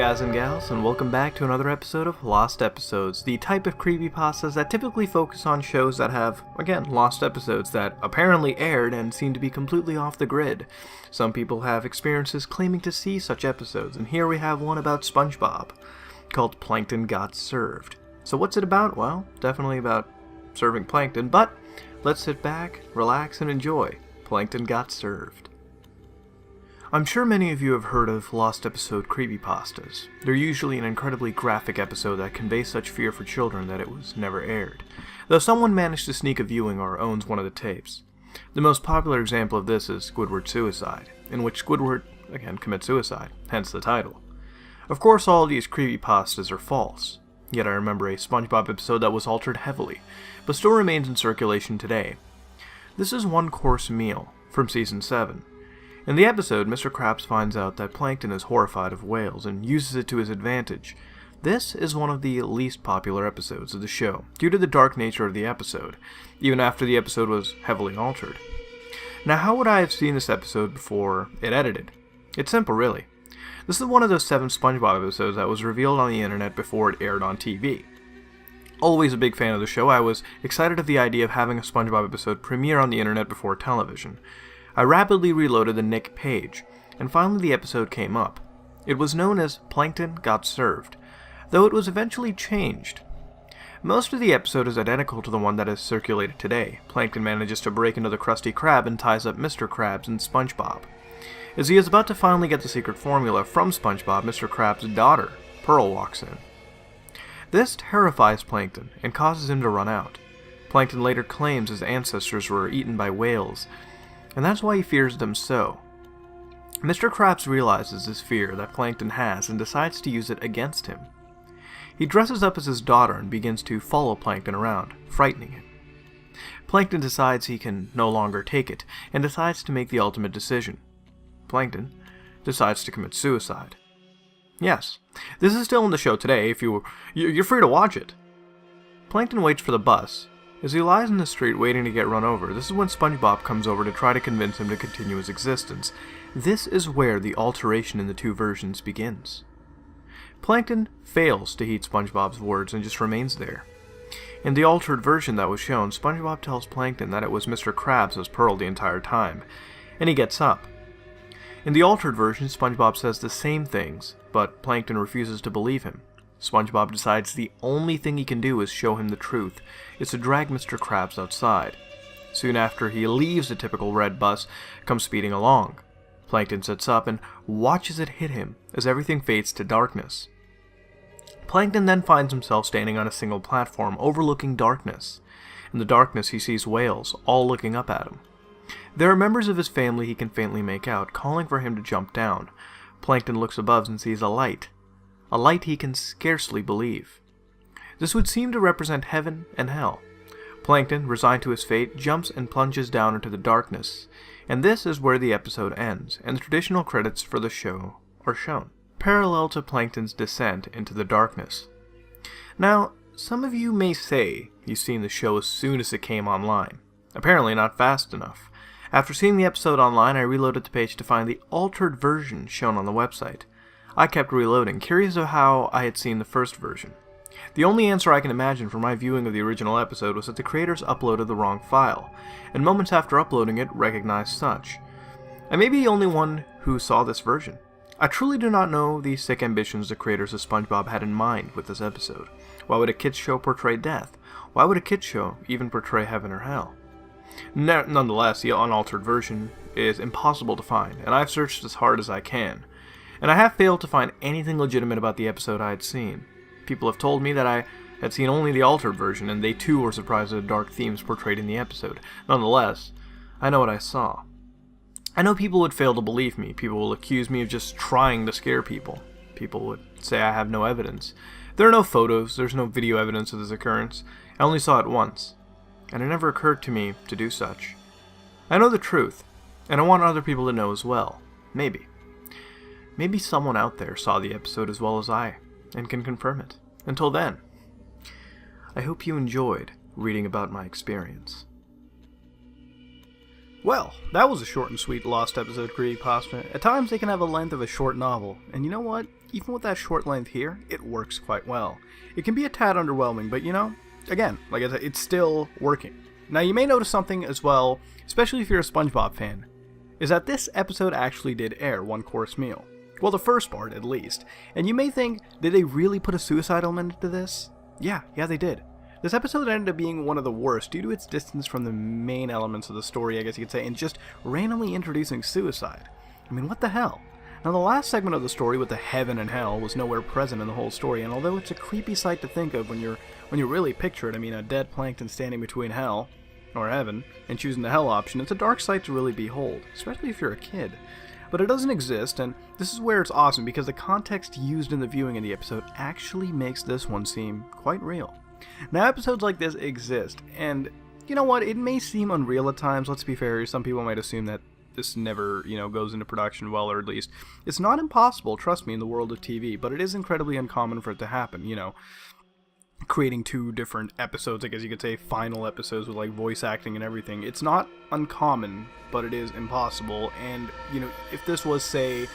guys and gals, and welcome back to another episode of Lost Episodes, the type of creepypastas that typically focus on shows that have, again, lost episodes that apparently aired and seem to be completely off the grid. Some people have experiences claiming to see such episodes, and here we have one about Spongebob, called Plankton Got Served. So what's it about? Well, definitely about serving plankton, but let's sit back, relax, and enjoy Plankton Got Served. I'm sure many of you have heard of lost episode creepypastas. They're usually an incredibly graphic episode that conveys such fear for children that it was never aired, though someone managed to sneak a viewing or owns one of the tapes. The most popular example of this is Squidward's Suicide, in which Squidward, again, commits suicide, hence the title. Of course, all of these creepypastas are false, yet I remember a SpongeBob episode that was altered heavily, but still remains in circulation today. This is One Course Meal, from Season 7. In the episode, Mr. Krabs finds out that Plankton is horrified of whales and uses it to his advantage. This is one of the least popular episodes of the show, due to the dark nature of the episode, even after the episode was heavily altered. Now, how would I have seen this episode before it edited? It's simple, really. This is one of those 7 SpongeBob episodes that was revealed on the internet before it aired on TV. Always a big fan of the show, I was excited at the idea of having a SpongeBob episode premiere on the internet before television. I rapidly reloaded the Nick page, and finally the episode came up. It was known as Plankton Got Served, though it was eventually changed. Most of the episode is identical to the one that is circulated today. Plankton manages to break into the Krusty Krab and ties up Mr. Krabs and SpongeBob. As he is about to finally get the secret formula from SpongeBob, Mr. Krabs' daughter, Pearl, walks in. This terrifies Plankton and causes him to run out. Plankton later claims his ancestors were eaten by whales, and that's why he fears them so. Mr. Krabs realizes this fear that Plankton has and decides to use it against him. He dresses up as his daughter and begins to follow Plankton around, frightening him. Plankton decides he can no longer take it, and decides to make the ultimate decision. Plankton decides to commit suicide. Yes, this is still in the show today. If you're free to watch it. Plankton waits for the bus. As he lies in the street waiting to get run over, this is when SpongeBob comes over to try to convince him to continue his existence. This is where the alteration in the two versions begins. Plankton fails to heed SpongeBob's words and just remains there. In the altered version that was shown, SpongeBob tells Plankton that it was Mr. Krabs as Pearl the entire time, and he gets up. In the altered version, SpongeBob says the same things, but Plankton refuses to believe him. SpongeBob decides the only thing he can do is show him the truth, is to drag Mr. Krabs outside. Soon after, he leaves the typical red bus, comes speeding along. Plankton sits up and watches it hit him as everything fades to darkness. Plankton then finds himself standing on a single platform overlooking darkness. In the darkness, he sees whales, all looking up at him. There are members of his family he can faintly make out, calling for him to jump down. Plankton looks above and sees a light he can scarcely believe. This would seem to represent heaven and hell. Plankton, resigned to his fate, jumps and plunges down into the darkness, and this is where the episode ends, and the traditional credits for the show are shown, parallel to Plankton's descent into the darkness. Now, some of you may say you've seen the show as soon as it came online. Apparently not fast enough. After seeing the episode online, I reloaded the page to find the altered version shown on the website. I kept reloading, curious of how I had seen the first version. The only answer I can imagine for my viewing of the original episode was that the creators uploaded the wrong file, and moments after uploading it, recognized such. I may be the only one who saw this version. I truly do not know the sick ambitions the creators of SpongeBob had in mind with this episode. Why would a kids show portray death? Why would a kids show even portray heaven or hell? Nonetheless, the unaltered version is impossible to find, and I've searched as hard as I can. And I have failed to find anything legitimate about the episode I had seen. People have told me that I had seen only the altered version, and they too were surprised at the dark themes portrayed in the episode. Nonetheless, I know what I saw. I know people would fail to believe me. People will accuse me of just trying to scare people. People would say I have no evidence. There are no photos, there's no video evidence of this occurrence. I only saw it once, and it never occurred to me to do such. I know the truth, and I want other people to know as well. Maybe. Maybe someone out there saw the episode as well as I, and can confirm it. Until then, I hope you enjoyed reading about my experience. Well, that was a short and sweet Lost episode creepypasta. At times they can have a length of a short novel, and you know what? Even with that short length here, it works quite well. It can be a tad underwhelming, but you know, again, like I said, it's still working. Now you may notice something as well, especially if you're a SpongeBob fan, is that this episode actually did air one course meal. Well, the first part, at least. And you may think, did they really put a suicide element into this? Yeah, they did. This episode ended up being one of the worst due to its distance from the main elements of the story, I guess you could say, and just randomly introducing suicide. I mean, what the hell? Now, the last segment of the story with the heaven and hell was nowhere present in the whole story, and although it's a creepy sight to think of when you really picture it, I mean, a dead Plankton standing between hell, or heaven, and choosing the hell option, it's a dark sight to really behold, especially if you're a kid. But it doesn't exist, and this is where it's awesome, because the context used in the viewing of the episode actually makes this one seem quite real. Now, episodes like this exist, and you know what, it may seem unreal at times, let's be fair, some people might assume that this never, goes into production well, or at least, it's not impossible, trust me, in the world of TV, but it is incredibly uncommon for it to happen, creating 2 different episodes, I guess you could say, final episodes with, like, voice acting and everything. It's not uncommon, but it is impossible, and, if this was, say,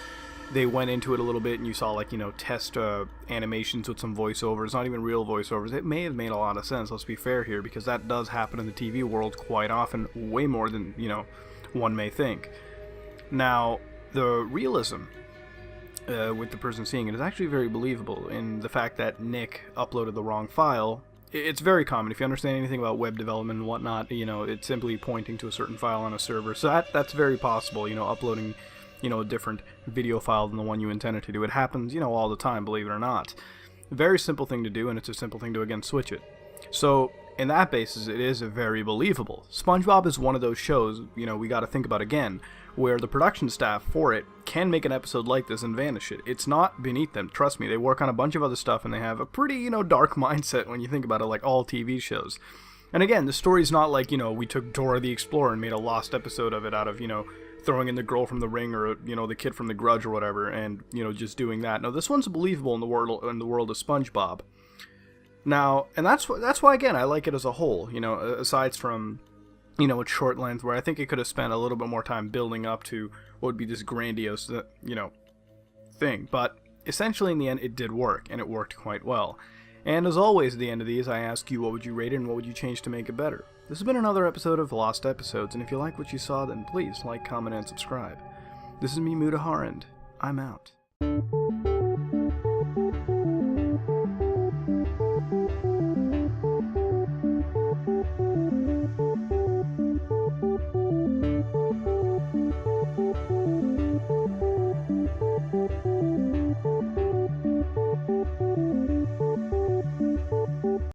they went into it a little bit and you saw, like, test animations with some voiceovers, not even real voiceovers, it may have made a lot of sense, let's be fair here, because that does happen in the TV world quite often, way more than, one may think. Now, the realism with the person seeing it is actually very believable in the fact that Nick uploaded the wrong file. It's very common. If you understand anything about web development and whatnot, it's simply pointing to a certain file on a server. So that's very possible, uploading a different video file than the one you intended to do. It happens, all the time, believe it or not. Very simple thing to do, and it's a simple thing to, again, switch it. So, in that basis, it is very believable. SpongeBob is one of those shows, we gotta think about again, where the production staff for it can make an episode like this and vanish it. It's not beneath them, trust me. They work on a bunch of other stuff, and they have a pretty, dark mindset when you think about it, like all TV shows. And again, the story's not like, we took Dora the Explorer and made a Lost episode of it out of, throwing in the girl from The Ring or, the kid from The Grudge or whatever, and, just doing that. No, this one's believable in the world of SpongeBob. Now, and that's why, again, I like it as a whole, aside from, its short length, where I think it could have spent a little bit more time building up to what would be this grandiose, thing. But essentially, in the end, it did work, and it worked quite well. And as always, at the end of these, I ask you, what would you rate it and what would you change to make it better? This has been another episode of Lost Episodes, and if you like what you saw, then please like, comment, and subscribe. This is me, Mudaharand. I'm out.